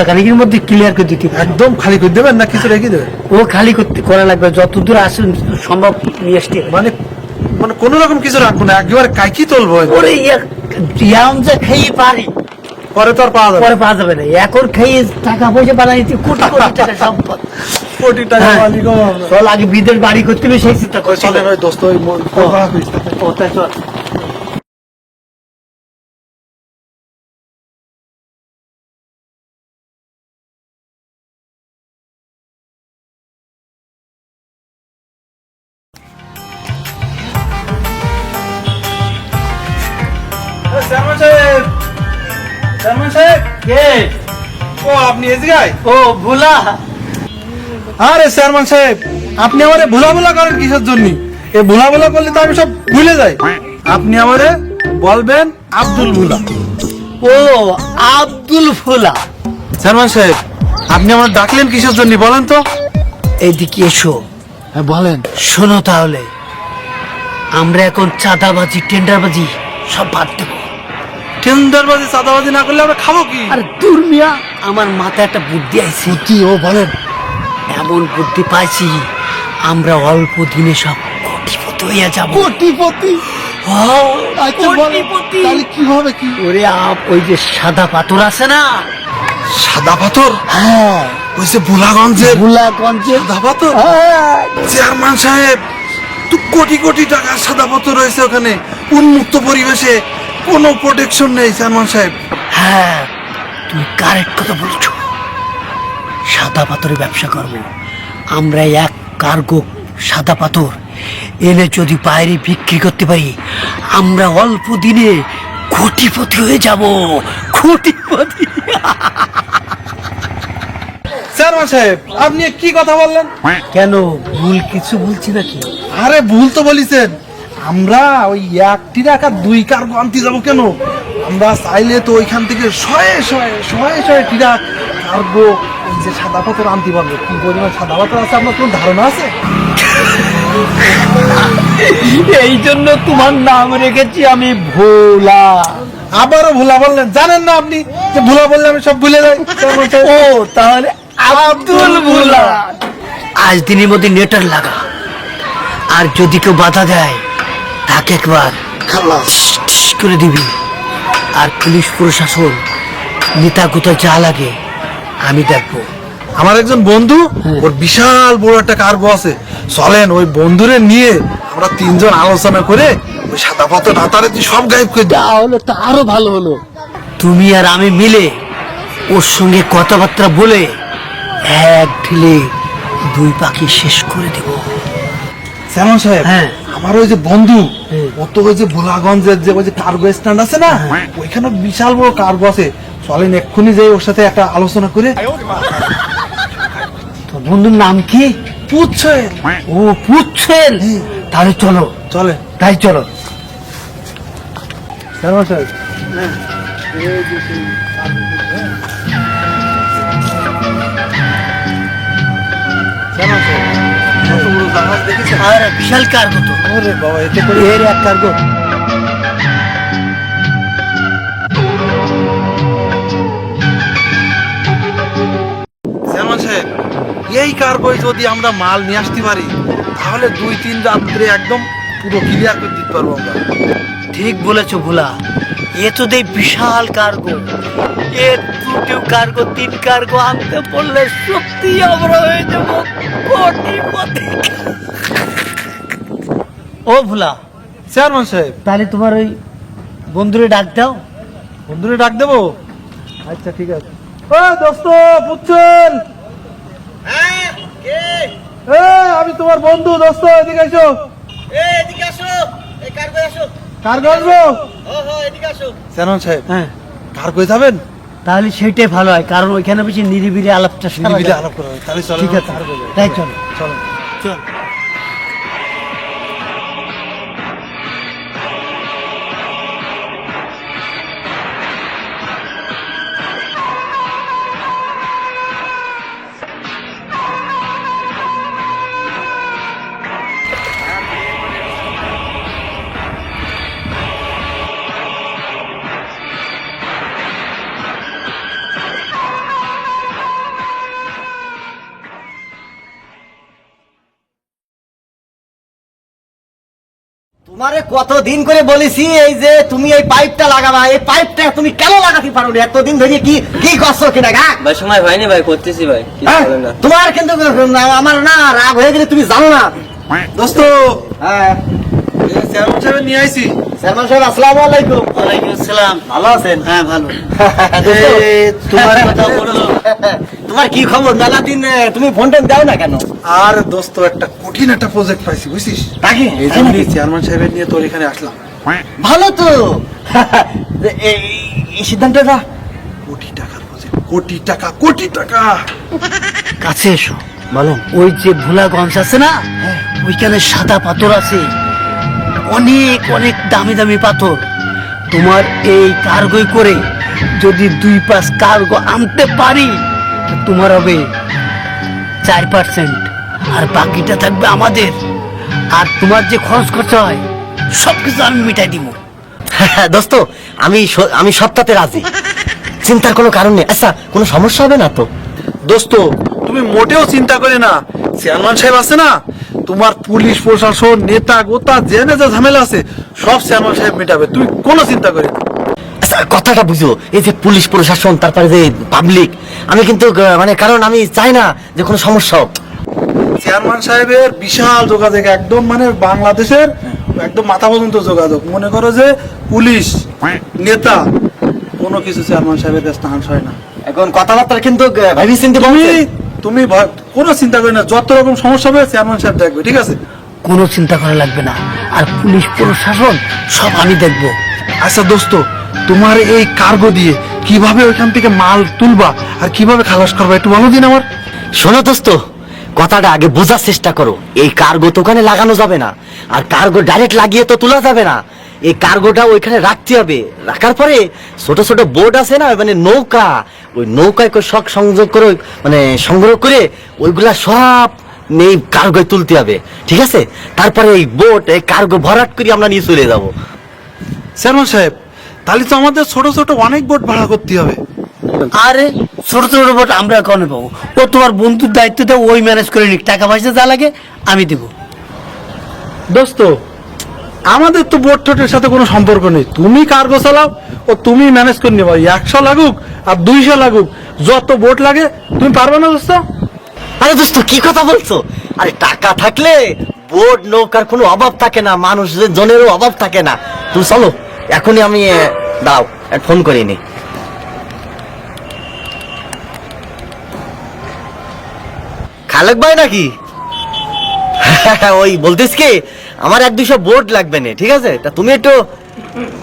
খানিকের মধ্যে ক্লিয়ার করে দিতে একদম খালি করে দেবেন না কিছু রেখে দেবেন? ও খালি করতে করা লাগবে, যত দূর আসেন সম্ভব নিয়ে আসতে। মানে মানে কোন রকম কিছু রাখবো না, একেবারে কাইকি তুলবো। ওরে ইয়াম যে খেয়ে পারি, পরে তো আর পাওয়া যাবে, পরে পাওয়া যাবে না। এখন খেয়ে টাকা পয়সা বানাইতে কোটি কোটি টাকা সম্পদ, কোটি টাকা মালিক হবো আমরা। চল আগে বিদেশ বাড়ি করতে হবে সেই চিন্তা করে। চলেন ওই দোস্ত, ওই ও তাই চল। চেয়ারম্যান সাহেব, চেয়ারম্যান সাহেব, কে? ও আপনি এদিকে? ও ভোলা। আরে চেয়ারম্যান সাহেব, আপনি আমারে ভোলা ভোলা করেন কিসের জন্য? এই ভোলা ভোলা করলে তো আমি সব ভুলে যাই। আপনি আমারে বলবেন আব্দুল ভোলা। ও আব্দুল ভোলা। চেয়ারম্যান সাহেব, আপনি আমার ডাকলেন কিসের জন্য বলেন তো? এইদিকে এসো। হ্যাঁ বলেন। শোনো তাহলে, আমরা এখন চাঁদাবাজি টেন্ডারবাজি সব বাদ দেবো। টেন্ডারবাজি চাঁদাবাজি না করলে আমরা খাবো কি? আর দূর মিয়া, আমার মাথায় একটা বুদ্ধি আইছে। কি ও বলেন? এমন বুদ্ধি পাইছি, আমরা অল্প দিনে সব কোটিপতি হইয়া যাব। কোটিপতি? কোটিপতি। তাহলে কিভাবে কি? ওরে ওই যে সাদা পাথর আছে না? সাদা পাথর? হ্যাঁ, ওই যে ভোলাগঞ্জের ভোলাগঞ্জের সাদা পাথর। চেয়ারম্যান সাহেব, তো কোটি কোটি টাকার সাদা পাথর রয়েছে ওখানে, উন্মুক্ত পরিবেশে, কোনো প্রোটেকশন নেই চেয়ারম্যান সাহেব। হ্যাঁ, তুমি কারেক্ট কথা বলছো। সাদা পাথরের ব্যবসা করব আমরা। এক কার্গো সাদা পাথর এনে যদি বাইরে বিক্রি করতে পারি, আমরা অল্প দিনে কোটিপতি হয়ে যাব। কোটিপতি। চেয়ারম্যান সাহেব, আপনি কি কথা বললেন? কেন, ভুল কিছু বলছি নাকি? আরে ভুল তো বলিছেন। আমরা ওই একটি টাকা 2 কার্গো আনতে যাবো কেন? আমরা চাইলে তো ওইখান থেকে শয়ে শয়ে শয়ে শয়ে টিরা কার্গো এই যে সাদা পাথর আনতে পারবো। কি পরিমাণ সাদা পাথর আছে আপনার কোনো ধারণা আছে? এই জন্য তোমার নাম রেখেছি আমি ভোলা। আবারও ভোলা বললেন? জানেন না আপনি যে ভোলা বললে আমি সব ভুলে যাই? ও তাহলে আব্দুল ভোলা। আজ দিনের মধ্যে নেটার লাগা, আর যদি কেউ বাধা দেয় তাকে একবার টিস করে দিবি। আর পুলিশ প্রশাসন নেতা কোথায় যা লাগে আমি দেখবো। আমার একজন বন্ধু, ওর বিশাল বড় একটা কার্গো আছে। চলেন ওই বন্ধুরে নিয়ে আমরা 3 জন আলোচনা করে ওই সাদা পাথর রাতারে সব গায়েব করে দিই। তাহলে তো আরো ভালো হলো। তুমি আর আমি মিলে ওর সঙ্গে কথাবার্তা বলে এক ঢিলে 2 পাখি শেষ করে দেব। চেয়ারম্যান সাহেব, হ্যাঁ। আমার ওই যে বন্ধু, হ্যাঁ। ও তো ওই যে ভোলাগঞ্জের যে ওই যে কার্গো স্ট্যান্ড আছে না, ওইখানে বিশাল বড় কার্গো আছে। চলেন এক্ষুনি যাই ওর সাথে একটা আলোচনা করে। তোর বন্ধুর নাম কি? পুচ্ছেন? ও পুচ্ছেন। তাহলে চলো, চলে তাই চলো। চেয়ারম্যান সাহেব, চেয়ারম্যান সাহেব, কত বড় জাহাজ দেখেছেন? আর বিশাল কার্গো তো। ওরে বাবা, এতে করে এর এক কার্গো। চেয়ারম্যান সাহেব, এই কার্গোয় যদি আমরা মাল নিয়ে আসতে পারি, তাহলে 2-3 রাত্রে একদম পুরো ক্লিয়ার করে দিতে পারবো আমরা। ঠিক বলেছো ভোলা, এ তো দেই বিশাল কার্গো। এ 2 কার্গো 3 কার্গো আনতে পড়লে সত্যি আমরা হয়ে যাব কোটিপতি। ও ভোলা, চেয়ারম্যান সাহেব, তাহলে তোমার ওই বন্ধুরে ডাক দাও। বন্ধুরে ডাক দেবো? আচ্ছা ঠিক আছে। ও দোস্ত, বুঝছেন? আমি তোমার বন্ধু। দোস্ত এদিকে আসো। কার্গো আসবো? চেয়ারম্যান সাহেব, হ্যাঁ, কার্গোয় যাবেন? তাহলে সেটাই ভালো হয়, কারণ ওইখানে বেশি নিরিবিলি আলাপটা শোনা নিরিবিলি যায়। আলাপ করা হয়। তাহলে চলো ঠিক আছে, কার্গোয় যাই। তাই চলো। চলো। চল। তোমারে কতদিন করে বলেছি এই যে তুমি এই পাইপটা লাগাবা, এই পাইপটা তুমি কেন লাগাতে পারো না? এতদিন ধরে কি কি করছো কিনা গা? ভাই সময় হয়নি ভাই, করতেছি ভাই, কিছু হ্যাঁ? বলেন না। তোমার কিন্তু আমার না রাগ হয়ে গেলে তুমি জানো না। দোস্ত হ্যাঁ চেয়ারম্যান সাহেব নিয়ে আইছি। চেয়ারম্যান সাহেব আসসালামু আলাইকুম। ওয়ালাইকুম আসসালাম। ভালো আছেন? হ্যাঁ ভালো। দোস্ত, তোমার কথা বলো। তোমার কি খবর? মেলা দিন তুমি ফোন টোন দাও না কেন? আর দোস্ত একটা কঠিন একটা প্রজেক্ট পাইছি বুঝছিস, তাকে এই জন্যই চেয়ারম্যান সাহেবের নিয়ে তোর এখানে আসলাম। ভালো তো। এই সিদ্ধান্তটা কোটি টাকার প্রজেক্ট, কোটি টাকা, কোটি টাকা। কাছে এসো, বলো। ওই যে ভোলাগঞ্জ আছে না, ওইখানে সাদা পাথর আছে, অনেক অনেক দামি দামি পাথর। তোমার এই কার্গোই করে যদি 2-5 কার্গো আনতে পারি, তোমার হবে 4%, আর বাকিটা থাকবে আমাদের। আর তোমার যে খরচ খরচা হয় সবকিছু আমি মিটাই দিব। দোস্ত, আমি সপ্তাহে রাজি, চিন্তার কোনো কারণ নেই। আচ্ছা, কোনো সমস্যা হবে না তো? দোস্ত তুমি মোটেও চিন্তা করে না, চেয়ারম্যান সাহেব আছে না, তোমার পুলিশ প্রশাসন নেতা গোতা জেনে যা ঝামেলা আছে সব চেয়ারম্যান সাহেব মেটাবে, তুমি কোনো চিন্তা করে না। আচ্ছা, কথাটা বুঝো, এই যে পুলিশ প্রশাসন তারপরে যে পাবলিক, আমি কিন্তু মানে কারণ আমি চাই না যে কোনো সমস্যা হোক। চেয়ারম্যান সাহেবের বিশাল যোগাযোগ, একদম মানে বাংলাদেশের একদম মাথা পর্যন্ত যোগাযোগ। মনে করো যে পুলিশ নেতা কোনো কিছু চেয়ারম্যান সাহেবের কাছে টাহান হয় না। এখন কথাবার্তা কিন্তু ভাবি চিন্তা তুমি তুমি কোনো চিন্তা করি না, যত রকম সমস্যা হবে চেয়ারম্যান সাহেব দেখবে, ঠিক আছে? কোনো চিন্তা করা লাগবে না, আর পুলিশ প্রশাসন সব আমি দেখবো। আচ্ছা দোস্ত, তোমার এই কার্গো দিয়ে কিভাবে ওইখান থেকে মাল তুলবা আর কিভাবে খালাস করবা একটু বলো দিন আমার। শোনো দোস্ত, কথাটা আগে বোঝার চেষ্টা করো। এই কার্গো তো ওখানে লাগানো যাবে না, আর কার্গো ডাইরেক্ট লাগিয়ে তো তোলা যাবে না। এই কার্গোটা ওইখানে রাখতে হবে। রাখার পরে ছোট ছোট বোট আছে না, মানে নৌকা, ওই নৌকায় শক সংযোগ করে মানে সংগ্রহ করে ওইগুলা সব এই কার্গোয় তুলতে হবে, ঠিক আছে? তারপরে এই বোট এই কার্গো ভরাট করে আমরা নিয়ে চলে যাবো। চেয়ারম্যান সাহেব, তাহলে তো আমাদের ছোট ছোট অনেক বোট ভাড়া করতে হবে। আরে ছোট ছোট বোট আমরা কনে পাবো? ও তোমার বন্ধুর দায়িত্ব দেয়, ওই ম্যানেজ করে নিক। টাকা পয়সা যা লাগে আমি দেবো। দোস্ত, আমাদের তো বোট টোটের সাথে কোনো সম্পর্ক নেই, তুমি কার্গো চালাও ও তুমি ম্যানেজ করে নেবা। 100 লাগুক আর 200 লাগুক, যত বোট লাগে তুমি পারবে না দোস্ত? আরে দোস্ত, কি কথা বলছো? আরে টাকা থাকলে বোট নৌকার কোনো অভাব থাকে না, মানুষের জনেরও অভাব থাকে না। তুমি চলো এখনই, আমি দাও ফোন করিনি। খালেক ভাই নাকি? ওই বলতেছ কি, আমার 1-200 বোট লাগবে না, ঠিক আছে? তা তুমি একটু,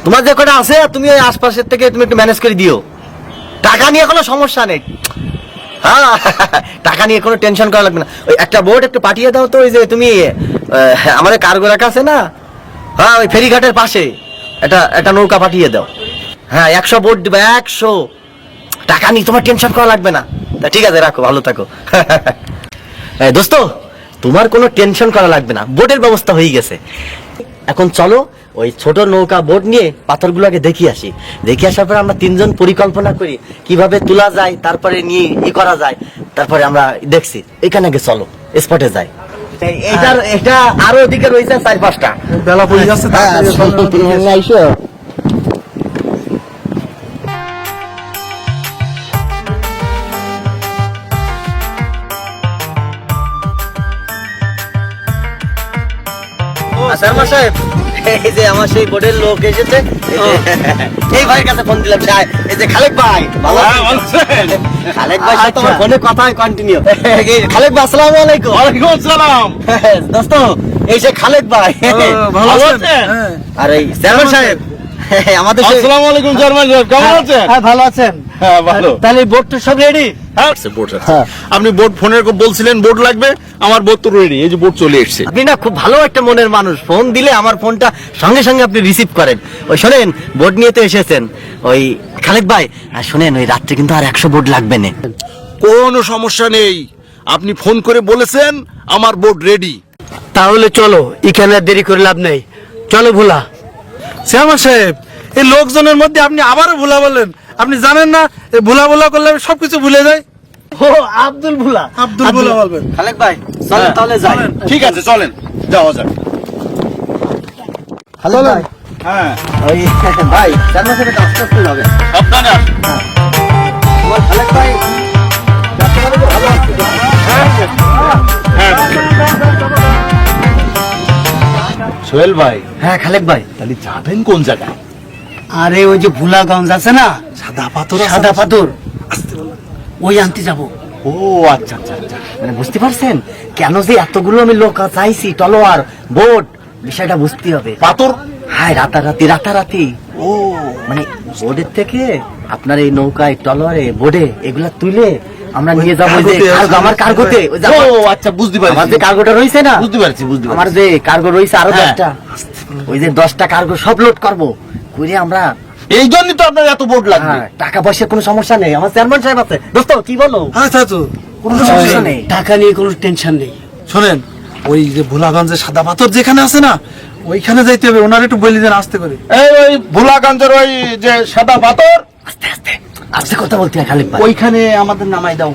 তোমার যে কটা আছে তুমি ওই আশপাশের থেকে তুমি একটু ম্যানেজ করে দিও। টাকা নিয়ে কোনো সমস্যা নেই। হ্যাঁ, টাকা নিয়ে কোনো টেনশন করা লাগবে না। ওই একটা বোট একটু পাঠিয়ে দাও তো, ওই যে তুমি আমাদের কার্গো রাখা আছে না, হ্যাঁ ওই ফেরিঘাটের পাশে একটা নৌকা পাঠিয়ে দাও। হ্যাঁ 100 বোট দিবে, 100। টাকা নিয়ে তোমার টেনশন করা লাগবে না। তা ঠিক আছে, রাখো, ভালো থাকো। দোস্ত, তোমার কোনো টেনশন করা লাগবে না, বোটের ব্যবস্থা হয়ে গেছে। এখন চলো ওই ছোট নৌকা বোট নিয়ে পাথরগুলোকে দেখি আসি। দেখে আসার পর আমরা 3 জন পরিকল্পনা করি কিভাবে তোলা যায়, তারপরে নিয়ে করা যায়, তারপরে আমরা দেখছি এখানে আগে চলো স্পটে যাই। এটা আরো ওদিকে রয়েছে 4-5টা। বেলা পড়ে যাচ্ছে, তাড়াতাড়ি চলো। শর্মা সাহেব, এই যে আমার সেই বোর্ডের লোক এসেছে, এই ভাইয়ের কাছে ফোন দিলাম। এই যে খালেক ভাই, ভালো আছেন? খালেক ভাই সাথে আমার ফোনে কথা কন্টিনিউ। খালেক ভাই, আসসালামু আলাইকুম। ওয়ালাইকুম আসসালাম। দোস্ত, এই যে খালেক ভাই, ভালো আছেন? হ্যাঁ। আর এই চেয়ারম্যান সাহেব, আমাদের সেই- আসসালামু আলাইকুম চেয়ারম্যান সাহেব, কেমন আছেন? হ্যাঁ ভালো আছেন। হ্যাঁ ভালো। তাহলে বোট তো সব রেডি? আপনি বোট ফোনের বলছিলেন বোট লাগবে, আমার বোট তো রেডি, এই যে বোট চলে এসেছে। আপনি না খুব ভালো একটা মনের মানুষ, ফোন দিলে আমার ফোনটা সঙ্গে সঙ্গে আপনি রিসিভ করেন। ওই শোনেন, বোট নিয়ে তো এসেছেন ওই খালেক ভাই, আর শোনেন ওই রাত্রে কিন্তু আর 100 বোট লাগবে না। কোনো সমস্যা নেই, আপনি ফোন করে বলেছেন আমার বোট রেডি। তাহলে চলো, এখানে আর দেরি করে লাভ নেই, চলো ভোলা। চেয়ারম্যান সাহেব, এই লোকজনের মধ্যে আপনি আবারও ভুলা বললেন। আপনি জানেন না এই ভুলা করলে আমি সবকিছু ভুলে যাই। ও আব্দুল ভোলা। আব্দুল ভুলা বলবেন। খালেক ভাই চলেন তাহলে যাই। ঠিক আছে, চলেন, যাওয়া যাক। খালেদ ভাই, হ্যাঁ ওই ভাই চেয়ারম্যান সাহেব আস্তে আস্তে যাবে। সাবধানে আসুন। আমার খালেদ ভাই ব্যবসা বাণিজ্য ভালো আছে তো? সোহেল ভাই, হ্যাঁ খালেদ ভাই, তাহলে যাবেন কোন জায়গায়? আরে ওই যে ভুলাগঞ্জ আছে না, সাদা পাথর আছে সাদা না? পাথর, ওই আনতে যাব। ও আচ্ছা আচ্ছা আচ্ছা। মানে বুঝতে পারছেন কেন যে এতগুলো আমি লোক চাইছি, তলোয়ার বোট, বিষয়টা বুঝতে হবে। পাথর? হ্যাঁ, রাতারাতি। ও মানে বোর্ডের থেকে আপনার এই নৌকায় তলোয়ারে বোর্ডে এগুলা তুলে আমরা নিয়ে যাবো, ওই যে কার্গোতে, কার্গো, আমার কার্গোতে, ওই যে ও আমার- আচ্ছা, বুঝতে আমার যে পারছি কার্গোটা রয়েছে না, বুঝতে পারছি আমার যে কার্গো রয়েছে আরো হ্যাঁ। 10টা, ওই যে 10টা কার্গো সব লোড করবো করে আমরা। এই জন্যই তো আপনার এত বোর্ড লাগবে। হ্যাঁ, টাকা পয়সার কোনো সমস্যা নেই, আমার চেয়ারম্যান সাহেব আছে। দোস্ত কি বলো? আচ্ছা তো কোনো সমস্যা নেই। টাকা নিয়ে কোনো টেনশন নেই। শোনেন, ওই যে ভোলাগঞ্জের সাদা পাথর যেখানে আছে না, ওইখানে যাইতে হবে। ওনার একটু বলি দেন আসতে করে। এই ওই ভোলাগঞ্জের ওই যে সাদা পাথর, আস্তে আস্তে আস্তে কথা বলতে হয় খালিদ ভাই। ওইখানে আমাদের নামাই দাও।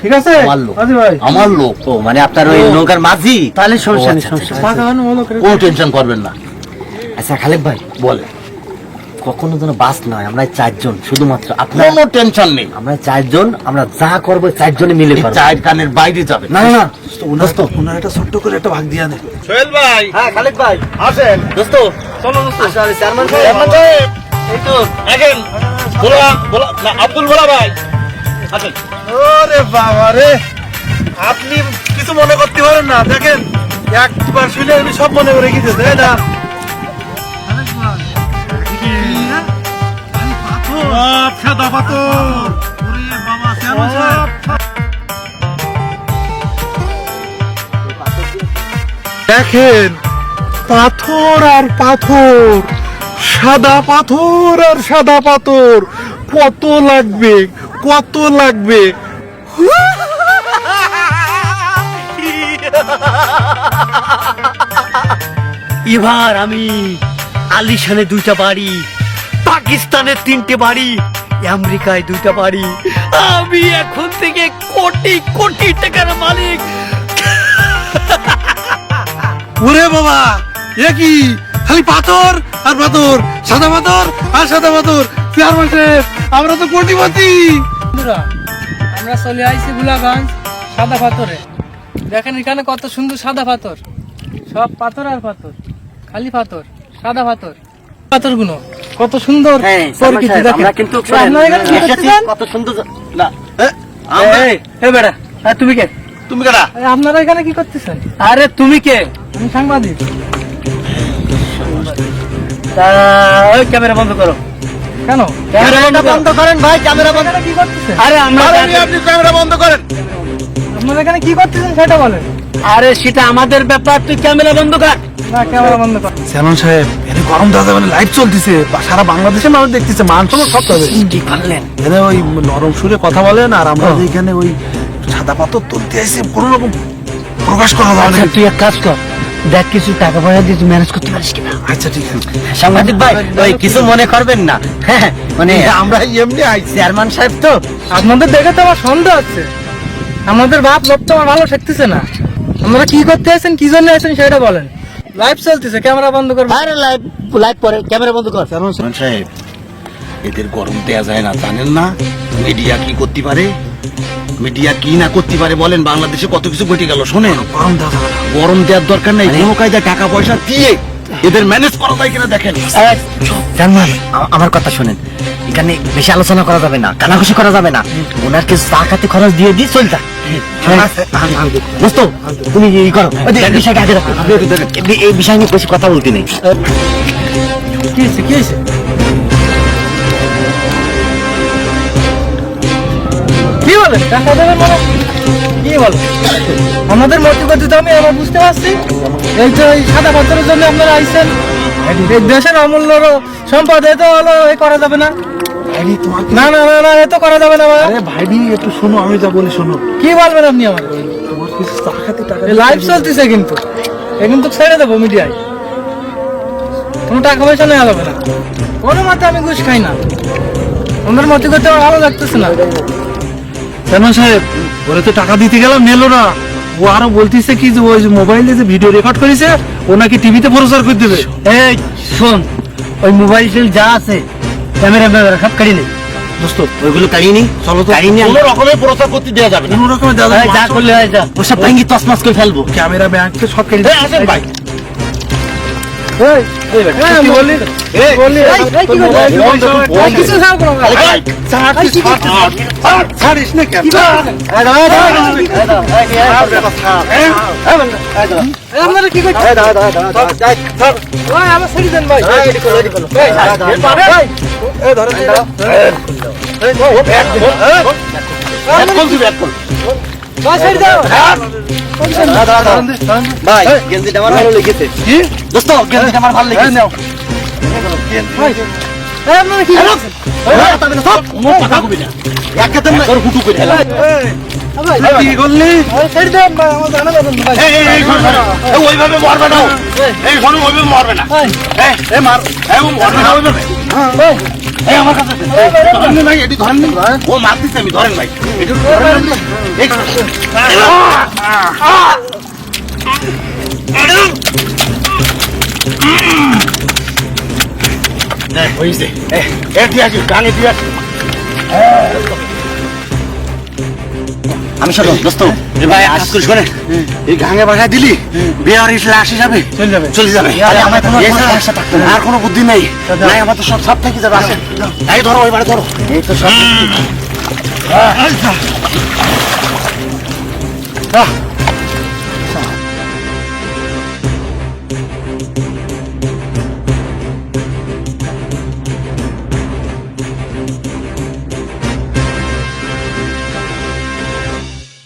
ঠিক আছে আমার লোক। আজি ভাই? আমার লোক। ও মানে আপনার ওই নৌকার মাঝি? তাহলে সমস্যা ও, নেই, আচ্ছা, সমস্যা নেই। টাকা আনো ভালো করে। কোনো টেনশন করবেন না। আচ্ছা খালিদ ভাই, বলে কখনো যেন বাস নয়, আমরা 4 জন শুধুমাত্র, আপনার কোনো টেনশন নেই। আমরা 4 জন, আমরা যা করবো 4 জনে মিলে এই করবো। চায়ের কানের বাইরে যাবে না না না ওনার ওনার একটা ছোট্ট করে একটা ভাগ দিয়ে আনে। সোহেল ভাই, হ্যাঁ খালিদ ভাই, আসেন। দোস্ত চলো দোস্ত। আসলে চেয়ারম্যান চেয়ারম্যান সাহেব, সাহেব, এই তো দেখেন, না, আব্দুল ভোলা ভাই আসেন। ওরে বাবা রে, আপনি কিছু মনে করতে পারেন না। দেখেন, একবার শুনে আমি সব মনে করে রেখেছে, তাই না? সাদা পাথর। ওরে বাবা, কেমন সাহেব? দেখেন, পাথর আর পাথর, সাদা পাথর আর সাদা পাথর, কত লাগবে, কত লাগবে? এবার আমি আলিশানে 2টা বাড়ি, পাকিস্তানে 3টে বাড়ি, আমেরিকায় 2টা বাড়ি, আমি এখন থেকে কোটি কোটি টাকার মালিক। ওরে বাবা, এ কি খালি পাথর আর পাথর, সাদা পাথর আর সাদা পাথর। চেয়ারম্যান সাহেব, আমরা তো কোটিপতি। বন্ধুরা, আমরা চলে আইছি ভোলাগঞ্জ সাদা পাথরে। দেখেন এখানে কত সুন্দর সাদা পাথর, সব পাথর আর পাথর, খালি পাথর, সাদা পাথর। পাথরগুলো কত সুন্দর হ্যাঁ চেয়ারম্যান প্রকৃতি সাহেব, দেখেন। আমরা কিন্তু তো আপনারা এখানে কি এসেছি, করতেছেন? কত সুন্দর না এই, এই বেটা, আর তুমি কে? তুমি কেডা? আরে আপনারা এখানে কি করতেছেন? আরে তুমি কে? আমি সাংবাদিক। তা, ওই ক্যামেরা বন্ধ করো। কেন ক্যামেরাটা বন্ধ করেন ভাই, ক্যামেরা বন্ধ। এখানে কি করতেছেন? আরে আমরা আরে আপনি ক্যামেরা বন্ধ করেন। আপনারা এখানে কি করতেছেন সেটা বলেন। আরে সেটা আমাদের ব্যাপার, তুই ক্যামেরা বন্ধ কর। না, ক্যামেরা বন্ধ কর। চেয়ারম্যান সাহেব, এনে গরম দাদা মানে লাইভ চলতেছে, সারা বাংলাদেশে মানুষ দেখতেছে, মান সম্মান সব পাবে। কি পারলেন? এনে ওই নরম সুরে কথা বলেন, আর আমরা যে এখানে ওই সাদা পাথর তুলতে আসি, কোনো রকম প্রকাশ করা যাবে না। আচ্ছা তুই এক কাজ কর, দেখ কিছু টাকা পয়সা দিয়ে তুই ম্যানেজ করতে পারিস কিনা। আচ্ছা ঠিক আছে। সাংবাদিক ভাই, ওই কিছু মনে করবেন না। হ্যাঁ, মানে আমরা এমনি আইছি। চেয়ারম্যান সাহেব তো আপনাদের দেখে তো আমার সন্দেহ হচ্ছে। আমাদের বাপ লোক তো আমার ভালো ঠেকতেছে না। আপনারা কি করতে আছেন, কি জন্য আছেন সেটা বলেন। লাইভ চলতেছে, ক্যামেরা বন্ধ করবেন। আরে লাইভ লাইভ পরে ক্যামেরা বন্ধ কর। চেয়ারম্যান সাহেব, এদের গরম দেয়া যায় না, জানেন না মিডিয়া কি করতে পারে, মিডিয়া কি না করতে পারে বলেন। বাংলাদেশে কত কিছু ঘটে গেল, শোনেন। গরম দাদা, গরম দেওয়ার দরকার নেই, কোনো কায়দায় টাকা পয়সা দিয়ে এদের ম্যানেজ করা যায় কিনা দেখেন। চেয়ারম্যান, আমার কথা শুনেন, এখানে বেশি আলোচনা করা যাবে না, কানাঘুষি করা যাবে না। ওনার কিছু চা খাতে খরচ দিয়ে দিয়ে চলতা। দোস্ত, তুমি এই করো, এই বিষয়টা আগে রাখো। এই বিষয় নিয়ে বেশি কথা বলতে নেই। কি হয়েছে, কি হয়েছে? কি বলেন? টাকা দেবেন মানে কি বলেন? আমাদের মধ্যগতি তো আমি এবার বুঝতে পারছি। এই যে এই সাদা পাথরের জন্য আপনারা আইছেন, এই দেশের অমূল্য সম্পদ, এ তো হলো এ করা যাবে না। ভাইডি তোমার না না না না, এ তো করা যাবে না ভাই। আরে ভাইডি একটু শোনো, আমি যা বলি শোনো। কি বলবেন আপনি আমার? তোমার কিছু চা খাতে টাকা লাইভ চলতেছে কিন্তু, এ কিন্তু ছেড়ে দেবো মিডিয়ায়। কোনো টাকা পয়সা নেওয়া যাবে না, কোনো মতে আমি ঘুষ খাই না। আমাদের মতে করতে আমার ভালো লাগতেছে না। চেয়ারম্যান সাহেব, ওরে তো টাকা দিতে গেলাম, নিল না। ও আরো বলতিছে কি যে ওই যে মোবাইলে যে ভিডিও রেকর্ড করেছে ও নাকি টিভিতে প্রচার করে দেবে। এই শোন, ওই মোবাইল টোল যা আছে ক্যামেরা ম্যামেরা সব কাড়ি নেই দোস্ত ওইগুলো কাড়িয়ে নি, চলো তো, কাড়িয়ে নিয়ে কোনো রকমের প্রচার করতে দেওয়া যাবে না। কোনো রকমের দাদা যা করলে হয় যা। ওসব ভাঙ্গি তসমাস করে ফেলবো। ক্যামেরা ব্যাংকে সব কেটে এই, আসেন ভাই। সত্যি বললি? এই, বললি? কি করলি? বল। কিছু ছাড় করো না। ভাই, ছাড়িস না কেন? আপনারা কি করছেন? ভাই, আমার ছেড়ে দেন ভাই। ভাই, ছেড়ে দাও। ভাই, গেঞ্জিটা আমার ভালো লেগেছে। দোস্ত, গেঞ্জিটা আমার ভালো লেগেছে। ভাই, আপনারা কি করছেন? কোনো কথা কবি না। একে তেমন তোর হুটু করে ফেলা। কি করলি? ভাই, ছেড়ে দেন ভাই, আমার জানা যাবেন ভাই। ওইভাবে মারবে না, এই শোনো ওইভাবে মারবে না, ভাই, এই মার, এই মারবে না ওইভাবে। ভাই, এই আমার কাছে আছে। ধরেন নি ভাই, এটি ধরেন নি। ও মারতেছে, আমি ধরেন ভাই। এটি ধরেন নি। এই হয়েছে, দিয়ে আসি, গানে দিয়ে আসি। আমি শোনো দোস্ত, ভাই কাজ করিস করে এই গাঙে বাসায় দিলি বিয়ার লাশ হিসাবে চলে যাবে। আরে আমার কোনো এছাড়া সমস্যা থাকতো না। আর কোনো বুদ্ধি নাই, নাই আমার তো সব থেকে যাবে। আসেন, এই ধরো, এবারে ধরো। এই তো সব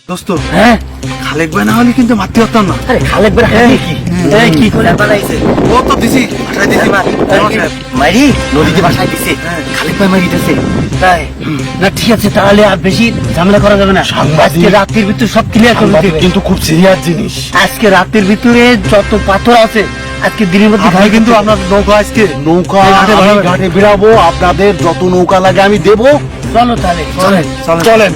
দোস্ত, হ্যাঁ, খালেক ভাই না হলে কিন্তু মারতে পারতাম না। আরে খালেক বের হাতে কি? এই কি করে বানাইছে? ও তো দিছি, বাসায় দিছি। মারি নদীতে বাসায় দিছে, খালেক ভাই মারি দিতেছে। তাই না, ঠিক আছে, তাহলে আর বেশি ঝামেলা করা যাবে না। আজকে রাতের ভিতরে সব ক্লিয়ার করে দিবে। কিন্তু খুব সিরিয়াস জিনিস। আজকে রাতের ভিতরে যত পাথর আছে আজকে দিনের মধ্যে ভাই কিন্তু আপনার নৌকা আজকে নৌকা এই ঘাটে আমি বাড়াবেন। ঘাটে বেরাবো, আপনাদের যত নৌকা লাগে আমি দেবো। চলো তাহলে চলেন। চলেন।